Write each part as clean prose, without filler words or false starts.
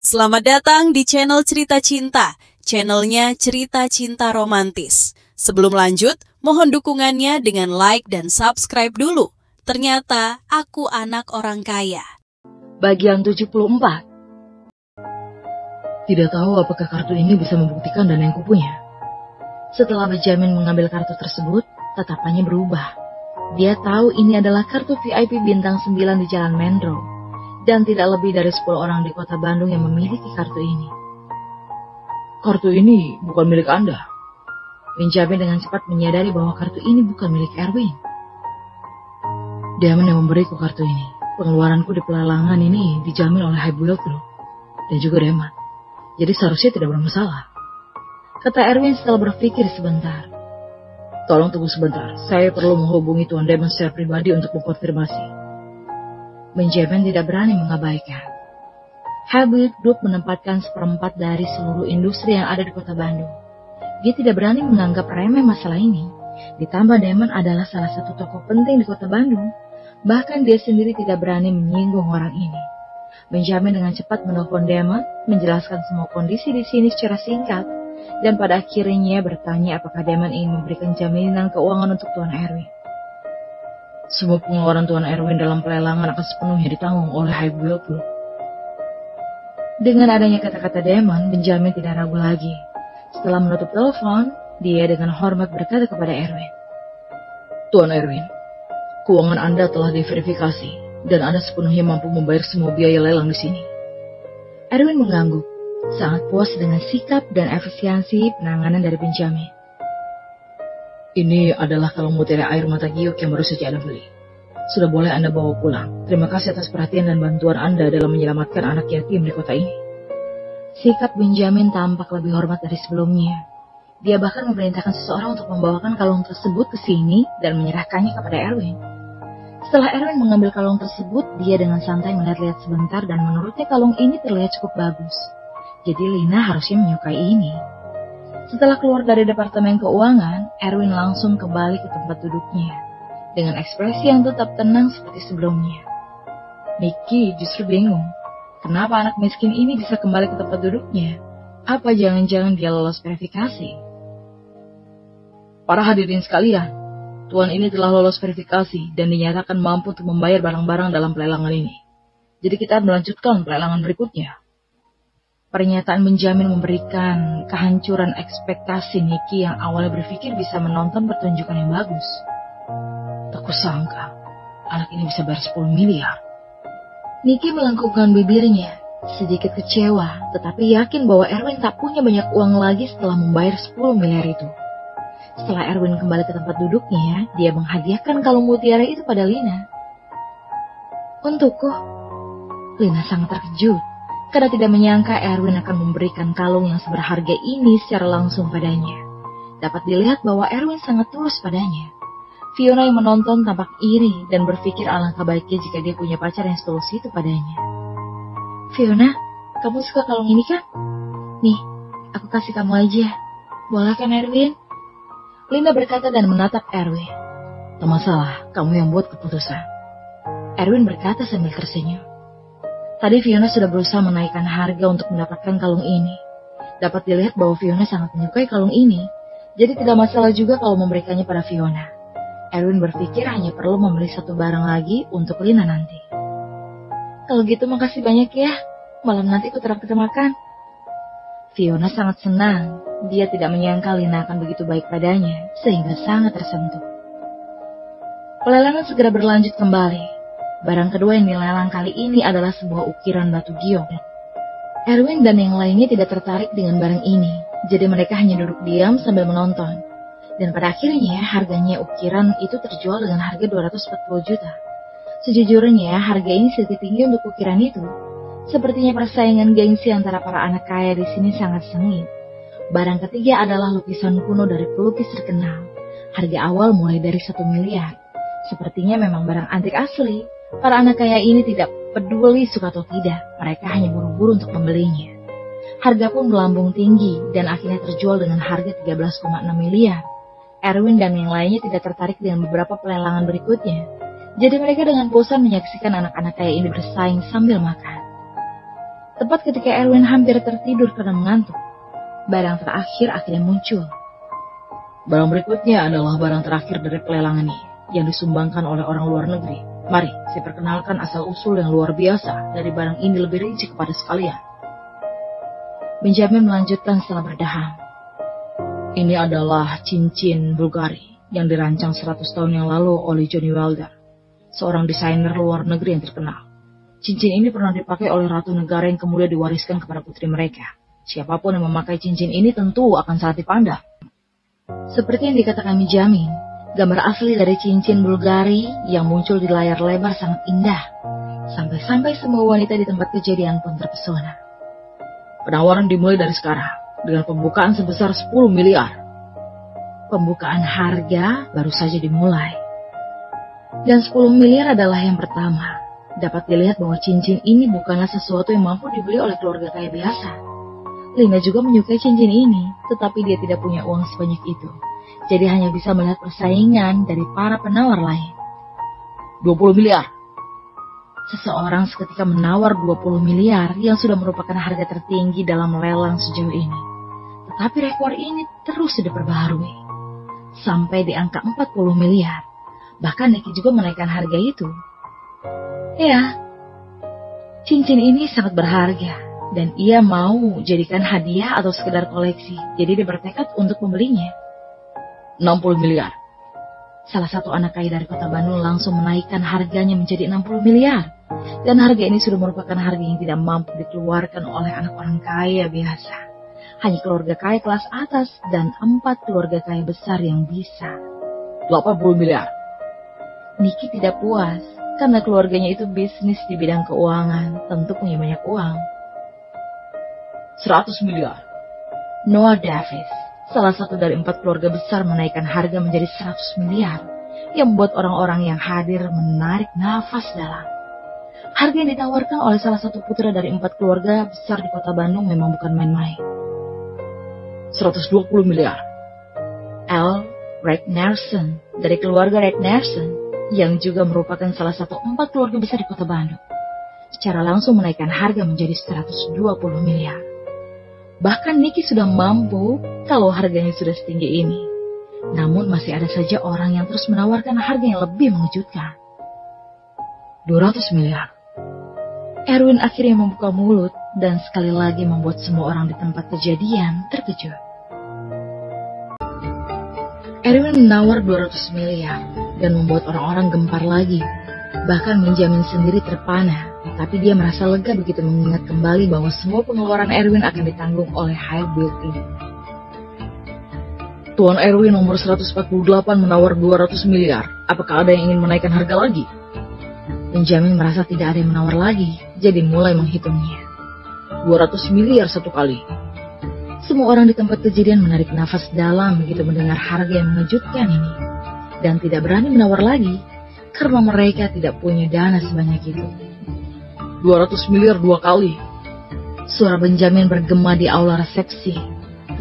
Selamat datang di channel Cerita Cinta, channelnya Cerita Cinta Romantis. Sebelum lanjut, mohon dukungannya dengan like dan subscribe dulu. Ternyata aku anak orang kaya. Bagian 74. Tidak tahu apakah kartu ini bisa membuktikan dana yang kupunya. Setelah Benjamin mengambil kartu tersebut, tatapannya berubah. Dia tahu ini adalah kartu VIP bintang 9 di Jalan Mendro. Dan tidak lebih dari 10 orang di kota Bandung yang memiliki kartu ini. Kartu ini bukan milik Anda. Benjamin dengan cepat menyadari bahwa kartu ini bukan milik Erwin. Damon yang memberiku kartu ini. Pengeluaranku di pelelangan ini dijamin oleh High Bullet Group dan juga Damon. Jadi seharusnya tidak bermasalah. Kata Erwin setelah berpikir sebentar. Tolong tunggu sebentar, saya perlu menghubungi Tuan Damon secara pribadi untuk mengkonfirmasi. Benjamin tidak berani mengabaikan. High Bullet Group menempatkan 1/4 dari seluruh industri yang ada di kota Bandung. Dia tidak berani menganggap remeh masalah ini. Ditambah Damon adalah salah satu tokoh penting di kota Bandung. Bahkan dia sendiri tidak berani menyinggung orang ini. Benjamin dengan cepat menelpon Damon, menjelaskan semua kondisi di sini secara singkat, dan pada akhirnya bertanya apakah Damon ingin memberikan jaminan keuangan untuk Tuan Erwin. Semua pengeluaran Tuan Erwin dalam pelelangan akan sepenuhnya ditanggung oleh High Bullet Group. Dengan adanya kata-kata Damon, Benjamin tidak ragu lagi. Setelah menutup telepon, dia dengan hormat berkata kepada Erwin, Tuan Erwin, keuangan Anda telah diverifikasi dan Anda sepenuhnya mampu membayar semua biaya lelang di sini. Erwin mengangguk, sangat puas dengan sikap dan efisiensi penanganan dari Benjamin. Ini adalah kalung mutiara air mata giok yang baru saja Anda beli. Sudah boleh Anda bawa pulang. Terima kasih atas perhatian dan bantuan Anda dalam menyelamatkan anak yatim di kota ini. Sikap Benjamin tampak lebih hormat dari sebelumnya. Dia bahkan memerintahkan seseorang untuk membawakan kalung tersebut ke sini dan menyerahkannya kepada Erwin. Setelah Erwin mengambil kalung tersebut, dia dengan santai melihat-lihat sebentar dan menurutnya kalung ini terlihat cukup bagus. Jadi Lina harusnya menyukai ini. Setelah keluar dari Departemen Keuangan, Erwin langsung kembali ke tempat duduknya. Dengan ekspresi yang tetap tenang seperti sebelumnya. Nicky justru bingung. Kenapa anak miskin ini bisa kembali ke tempat duduknya? Apa jangan-jangan dia lolos verifikasi? Para hadirin sekalian, Tuan ini telah lolos verifikasi dan dinyatakan mampu untuk membayar barang-barang dalam pelelangan ini. Jadi kita melanjutkan pelelangan berikutnya. Pernyataan Benjamin memberikan kehancuran ekspektasi Nicky yang awalnya berpikir bisa menonton pertunjukan yang bagus. Tak kusangka, anak ini bisa bayar 10 miliar. Nicky melengkungkan bibirnya, sedikit kecewa, tetapi yakin bahwa Erwin tak punya banyak uang lagi setelah membayar 10 miliar itu. Setelah Erwin kembali ke tempat duduknya, dia menghadiahkan kalung mutiara itu pada Lina. Untukku, Lina sangat terkejut. Karena tidak menyangka Erwin akan memberikan kalung yang seberharga ini secara langsung padanya. Dapat dilihat bahwa Erwin sangat tulus padanya. Fiona yang menonton tampak iri dan berpikir alangkah baiknya jika dia punya pacar yang setulus itu padanya. Fiona, kamu suka kalung ini kan? Nih, aku kasih kamu aja. Boleh kan Erwin? Linda berkata dan menatap Erwin. Tak masalah, kamu yang buat keputusan. Erwin berkata sambil tersenyum. Tadi Fiona sudah berusaha menaikkan harga untuk mendapatkan kalung ini. Dapat dilihat bahwa Fiona sangat menyukai kalung ini, jadi tidak masalah juga kalau memberikannya pada Fiona. Erwin berpikir hanya perlu membeli satu barang lagi untuk Lina nanti. Kalau gitu makasih banyak ya, malam nanti aku traktir makan. Fiona sangat senang, dia tidak menyangka Lina akan begitu baik padanya, sehingga sangat tersentuh. Pelelangan segera berlanjut kembali. Barang kedua yang dilelang kali ini adalah sebuah ukiran batu giok. Erwin dan yang lainnya tidak tertarik dengan barang ini, jadi mereka hanya duduk diam sambil menonton. Dan pada akhirnya harganya ukiran itu terjual dengan harga 240 juta. Sejujurnya harga ini sedikit tinggi untuk ukiran itu. Sepertinya persaingan gengsi antara para anak kaya di sini sangat sengit. Barang ketiga adalah lukisan kuno dari pelukis terkenal. Harga awal mulai dari 1 miliar. Sepertinya memang barang antik asli. Para anak kaya ini tidak peduli suka atau tidak, mereka hanya buru-buru untuk membelinya. Harga pun melambung tinggi dan akhirnya terjual dengan harga 13,6 miliar. Erwin dan yang lainnya tidak tertarik dengan beberapa pelelangan berikutnya. Jadi mereka dengan bosan menyaksikan anak-anak kaya ini bersaing sambil makan. Tepat ketika Erwin hampir tertidur karena mengantuk, barang terakhir akhirnya muncul. Barang berikutnya adalah barang terakhir dari pelelangan ini, yang disumbangkan oleh orang luar negeri. Mari, saya perkenalkan asal-usul yang luar biasa dari barang ini lebih rinci kepada sekalian. Benjamin melanjutkan setelah berdaham. Ini adalah cincin Bulgari yang dirancang 100 tahun yang lalu oleh Johnny Wilder, seorang desainer luar negeri yang terkenal. Cincin ini pernah dipakai oleh ratu negara yang kemudian diwariskan kepada putri mereka. Siapapun yang memakai cincin ini tentu akan sangat dipandang. Seperti yang dikatakan Benjamin, gambar asli dari cincin Bulgari yang muncul di layar lebar sangat indah. Sampai-sampai semua wanita di tempat kejadian pun terpesona. Penawaran dimulai dari sekarang, dengan pembukaan sebesar 10 miliar. Pembukaan harga baru saja dimulai. Dan 10 miliar adalah yang pertama. Dapat dilihat bahwa cincin ini bukanlah sesuatu yang mampu dibeli oleh keluarga kaya biasa. Lina juga menyukai cincin ini, tetapi dia tidak punya uang sebanyak itu. Jadi hanya bisa melihat persaingan dari para penawar lain. 20 miliar. Seseorang seketika menawar 20 miliar yang sudah merupakan harga tertinggi dalam lelang sejauh ini. Tetapi rekor ini terus diperbaharui. Sampai di angka 40 miliar. Bahkan Nicky juga menaikkan harga itu. Ya, cincin ini sangat berharga dan ia mau jadikan hadiah atau sekedar koleksi. Jadi dia bertekad untuk membelinya. 60 miliar. Salah satu anak kaya dari kota Bandung langsung menaikkan harganya menjadi 60 miliar. Dan harga ini sudah merupakan harga yang tidak mampu dikeluarkan oleh anak orang kaya biasa. Hanya keluarga kaya kelas atas dan 4 keluarga kaya besar yang bisa. 80 miliar. Nicky tidak puas. Karena keluarganya itu bisnis di bidang keuangan, tentu punya banyak uang. 100 miliar. Noah Davis, salah satu dari 4 keluarga besar menaikkan harga menjadi 100 miliar, yang membuat orang-orang yang hadir menarik nafas dalam. Harga yang ditawarkan oleh salah satu putra dari 4 keluarga besar di kota Bandung memang bukan main-main. 120 miliar. L. Ragnarsson dari keluarga Ragnarsson, yang juga merupakan salah satu 4 keluarga besar di kota Bandung, secara langsung menaikkan harga menjadi 120 miliar. Bahkan Nicky sudah mampu kalau harganya sudah setinggi ini. Namun masih ada saja orang yang terus menawarkan harga yang lebih mengejutkan. 200 miliar. Erwin akhirnya membuka mulut dan sekali lagi membuat semua orang di tempat kejadian terkejut. Erwin menawar 200 miliar dan membuat orang-orang gempar lagi. Bahkan Benjamin sendiri terpana, tapi dia merasa lega begitu mengingat kembali bahwa semua pengeluaran Erwin akan ditanggung oleh High Built-In. Tuan Erwin nomor 148 menawar 200 miliar. Apakah ada yang ingin menaikkan harga lagi? Benjamin merasa tidak ada yang menawar lagi, jadi mulai menghitungnya. 200 miliar satu kali. Semua orang di tempat kejadian menarik nafas dalam begitu mendengar harga yang mengejutkan ini. Dan tidak berani menawar lagi, karena mereka tidak punya dana sebanyak itu. 200 miliar 2 kali. Suara Benjamin bergema di aula resepsi,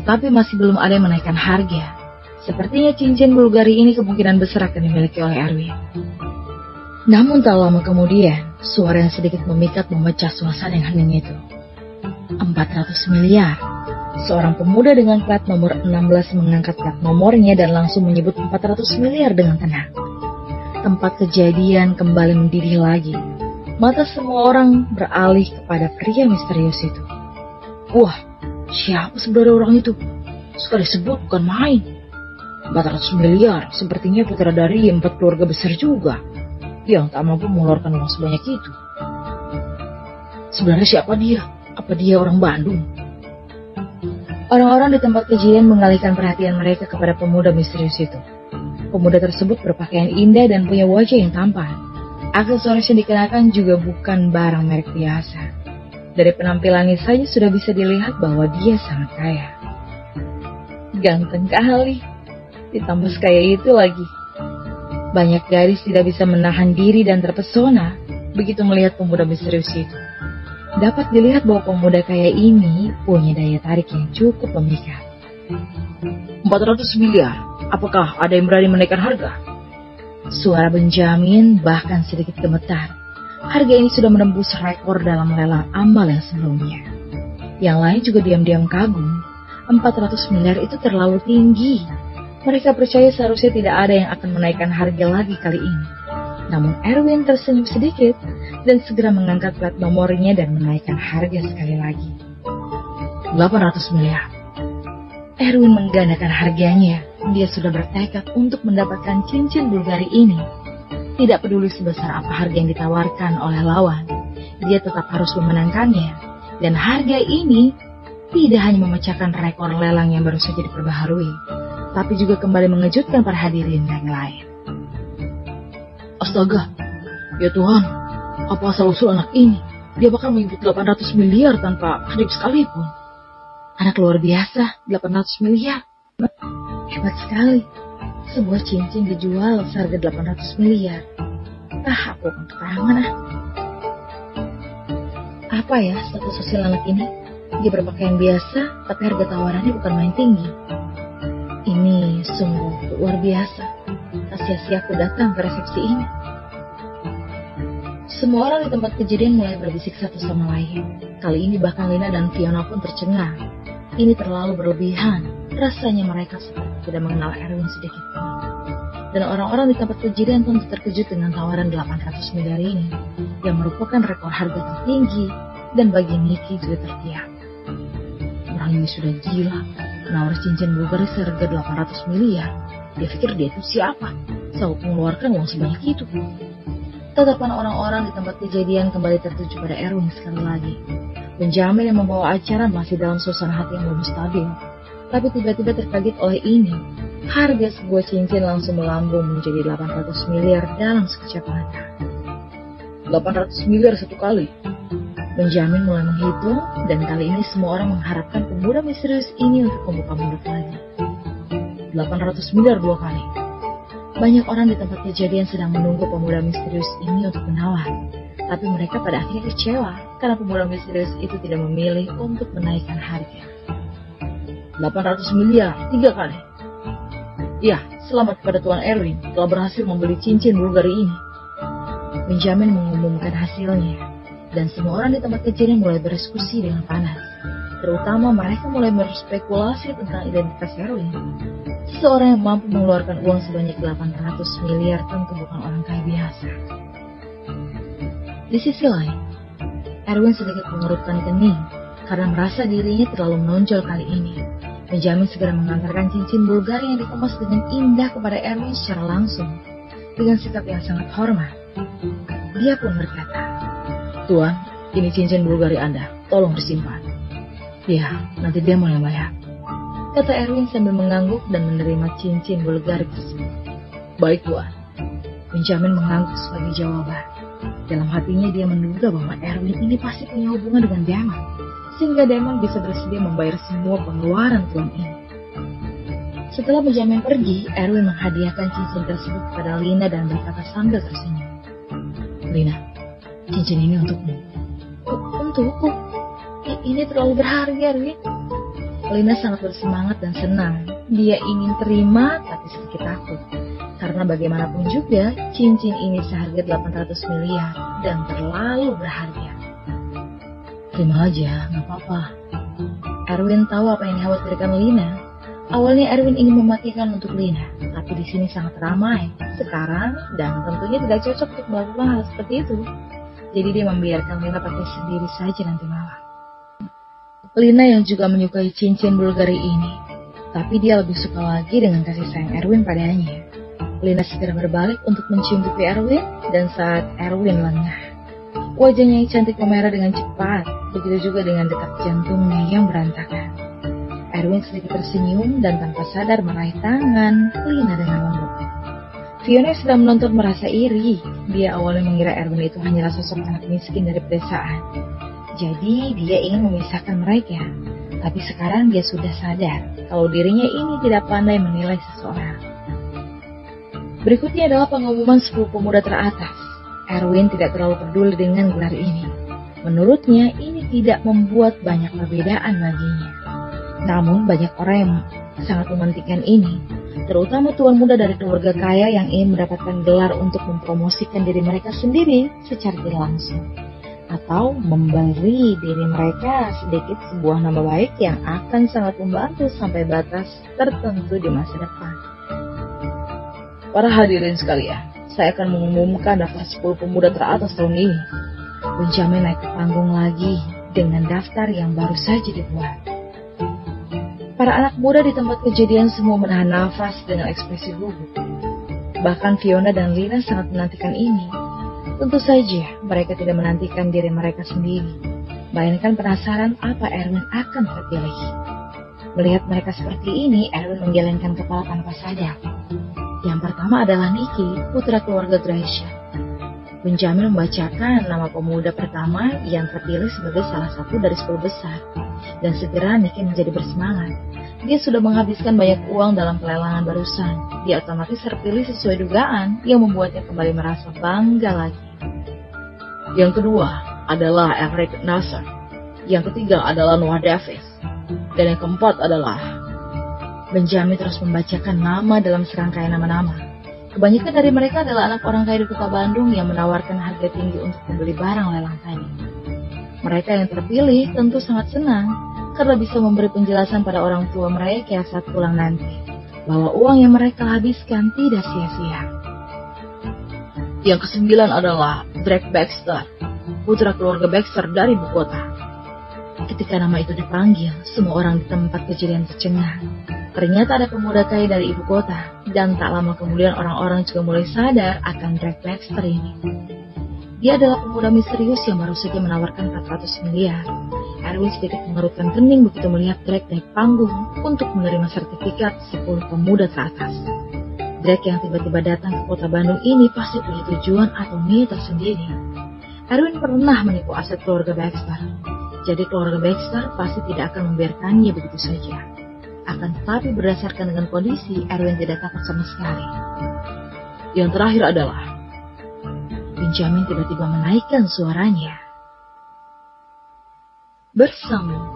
tetapi masih belum ada yang menaikkan harga. Sepertinya cincin Bulgari ini kemungkinan besar akan dimiliki oleh Erwin. Namun tak lama kemudian, suara yang sedikit memikat memecah suasana yang hening itu. 400 miliar. Seorang pemuda dengan plat nomor 16 mengangkat plat nomornya dan langsung menyebut 400 miliar dengan tenang. Tempat kejadian kembali mendidih lagi. Mata semua orang beralih kepada pria misterius itu. Wah, siapa sebenarnya orang itu? Suka disebut bukan main. 400 miliar, sepertinya putra dari 4 keluarga besar juga, yang tak mampu mengeluarkan uang sebanyak itu. Sebenarnya siapa dia? Apa dia orang Bandung? Orang-orang di tempat kejadian mengalihkan perhatian mereka kepada pemuda misterius itu. Pemuda tersebut berpakaian indah dan punya wajah yang tampan. Aksesoris yang dikenakan juga bukan barang merek biasa. Dari penampilannya saja sudah bisa dilihat bahwa dia sangat kaya. Ganteng kali, ditambah sekaya itu lagi. Banyak gadis tidak bisa menahan diri dan terpesona begitu melihat pemuda misterius itu. Dapat dilihat bahwa pemuda kaya ini punya daya tarik yang cukup memikat. 400 miliar, apakah ada yang berani menaikkan harga? Suara Benjamin bahkan sedikit gemetar. Harga ini sudah menembus rekor dalam lelang ambal yang sebelumnya. Yang lain juga diam-diam kagum. 400 miliar itu terlalu tinggi. Mereka percaya seharusnya tidak ada yang akan menaikkan harga lagi kali ini. Namun Erwin tersenyum sedikit dan segera mengangkat plat nomornya dan menaikkan harga sekali lagi. 800 miliar. Erwin menggandakan harganya. Dia sudah bertekad untuk mendapatkan cincin Bulgari ini. Tidak peduli sebesar apa harga yang ditawarkan oleh lawan, dia tetap harus memenangkannya. Dan harga ini tidak hanya memecahkan rekor lelang yang baru saja diperbaharui, tapi juga kembali mengejutkan para hadirin yang lain. Astaga, ya Tuhan, apa asal-usul anak ini? Dia bakal menyebut 800 miliar tanpa hadap sekalipun. Anak luar biasa, 800 miliar. Hebat sekali. Sebuah cincin dijual seharga 800 miliar. Aku akan ketangan. Apa ya status sosial anak ini? Dia berpakaian biasa, tapi harga tawarannya bukan main tinggi. Ini sungguh luar biasa. Tak sia-sia aku datang ke resepsi ini. Semua orang di tempat kejadian mulai berbisik satu sama lain. Kali ini bahkan Lina dan Fiona pun tercengang. Ini terlalu berlebihan. Rasanya mereka seperti tidak mengenal Erwin sedikit pun. Dan orang-orang di tempat kejadian tentu terkejut dengan tawaran 800 miliar ini, yang merupakan rekor harga tertinggi, dan bagi Nicky juga terdiam. Orang ini sudah gila, menawar cincin Bulgari seharga 800 miliar. Dia pikir dia itu siapa? Sanggup mengeluarkan uang sebanyak itu. Tatapan orang-orang di tempat kejadian kembali tertuju pada Erwin sekali lagi. Benjamin yang membawa acara masih dalam suasana hati yang belum stabil. Tapi tiba-tiba terkaget oleh ini. Harga sebuah cincin langsung melambung menjadi 800 miliar dalam sekejap mata. 800 miliar satu kali. Benjamin mulai menghitung, dan kali ini semua orang mengharapkan pemuda misterius ini untuk membuka mulut lagi. 800 miliar dua kali. Banyak orang di tempat kejadian sedang menunggu pemuda misterius ini untuk menawar. Tapi mereka pada akhirnya kecewa karena pemuda misterius itu tidak memilih untuk menaikkan harga. 800 miliar, 3 kali. Ya, selamat kepada Tuan Erwin telah berhasil membeli cincin Bulgari ini. Benjamin mengumumkan hasilnya, dan semua orang di tempat kejadian mulai berdiskusi dengan panas. Terutama mereka mulai berspekulasi tentang identitas Erwin. Seseorang yang mampu mengeluarkan uang sebanyak 800 miliar tentu bukan orang kaya biasa. Di sisi lain, Erwin sedikit mengerutkan kening karena merasa dirinya terlalu menonjol kali ini. Benjamin segera mengantarkan cincin Bulgari yang dikemas dengan indah kepada Erwin secara langsung, dengan sikap yang sangat hormat. Dia pun berkata, "Tuan, ini cincin Bulgari Anda, tolong disimpan." "Ya, nanti dia mau yang bayar," kata Erwin sambil mengangguk dan menerima cincin Bulgari tersebut. "Baik, Tuan." Benjamin mengangguk sebagai jawaban. Dalam hatinya dia menduga bahwa Erwin ini pasti punya hubungan dengan Damon, sehingga Damon bisa bersedia membayar semua pengeluaran tuan ini. Setelah Benjamin pergi, Erwin menghadiahkan cincin tersebut kepada Lina dan berkata sambil tersenyum, "Lina, cincin ini untukmu." "Untukku? Ini terlalu berharga, Erwin." Lina sangat bersemangat dan senang. Dia ingin terima tapi sedikit takut. Karena bagaimanapun juga, cincin ini seharga 800 miliar dan terlalu berharga. "Terima aja, gak apa-apa." Erwin tahu apa yang dikhawatirkan Lina. Awalnya Erwin ingin mematikan untuk Lina, tapi di sini sangat ramai sekarang dan tentunya tidak cocok untuk melakukan hal seperti itu. Jadi dia membiarkan Lina pakai sendiri saja nanti malam. Lina yang juga menyukai cincin Bulgari ini, tapi dia lebih suka lagi dengan kasih sayang Erwin padanya. Lina segera berbalik untuk mencium pipi Erwin, dan saat Erwin lengah, wajahnya yang cantik memerah dengan cepat, begitu juga dengan detak jantungnya yang berantakan. Erwin sedikit tersenyum dan tanpa sadar meraih tangan Lina dengan lembut. Fiona yang sedang menonton merasa iri. Dia awalnya mengira Erwin itu hanyalah sosok anak miskin dari pedesaan. Jadi dia ingin memisahkan mereka. Tapi sekarang dia sudah sadar kalau dirinya ini tidak pandai menilai seseorang. Berikutnya adalah pengumuman 10 pemuda teratas. Erwin tidak terlalu peduli dengan gelar ini. Menurutnya ini tidak membuat banyak perbedaan baginya. Namun banyak orang yang sangat mementingkan ini. terutama tuan muda dari keluarga kaya yang ingin mendapatkan gelar untuk mempromosikan diri mereka sendiri secara tidak langsung, atau memberi diri mereka sedikit sebuah nama baik yang akan sangat membantu sampai batas tertentu di masa depan. Para hadirin sekalian, saya akan mengumumkan daftar 10 pemuda teratas tahun ini. Benjamin naik ke panggung lagi dengan daftar yang baru saja dibuat. Para anak muda di tempat kejadian semua menahan nafas dengan ekspresi gugup. Bahkan Fiona dan Lina sangat menantikan ini. Tentu saja mereka tidak menantikan diri mereka sendiri, melainkan penasaran apa Erwin akan terpilih. Melihat mereka seperti ini, Erwin menggelengkan kepala tanpa sadar. Yang pertama adalah Nicky, putra keluarga Gracia. Benjamin membacakan nama pemuda pertama yang terpilih sebagai salah satu dari 10 besar. Dan segera Nicky menjadi bersemangat. Dia sudah menghabiskan banyak uang dalam pelelangan barusan. Dia otomatis terpilih sesuai dugaan yang membuatnya kembali merasa bangga lagi. Yang kedua adalah Eric Nasser. Yang ketiga adalah Noah Davis. Dan yang keempat adalah... Benjamin terus membacakan nama dalam serangkaian nama-nama. Kebanyakan dari mereka adalah anak orang kaya di kota Bandung yang menawarkan harga tinggi untuk membeli barang lelang tadi. Mereka yang terpilih tentu sangat senang karena bisa memberi penjelasan pada orang tua mereka saat pulang nanti bahwa uang yang mereka habiskan tidak sia-sia. Yang kesembilan adalah Drake Baxter, putra keluarga Baxter dari ibu kota. Ketika nama itu dipanggil, semua orang di tempat kejadian tercengang. Ternyata ada pemuda kaya dari ibu kota, dan tak lama kemudian orang-orang juga mulai sadar akan Drake Baxter ini. Dia adalah pemuda misterius yang baru saja menawarkan 400 miliar. Erwin sedikit mengerutkan kening begitu melihat Drake naik panggung untuk menerima sertifikat 10 pemuda teratas. Drake yang tiba-tiba datang ke kota Bandung ini pasti punya tujuan atau niat tersendiri. Erwin pernah menipu aset keluarga Baxter, jadi keluarga Baxter pasti tidak akan membiarkannya begitu saja. Akan tetapi berdasarkan dengan kondisi, Erwin tidak takut sama sekali. Yang terakhir adalah Benjamin tiba-tiba menaikkan suaranya. Bersama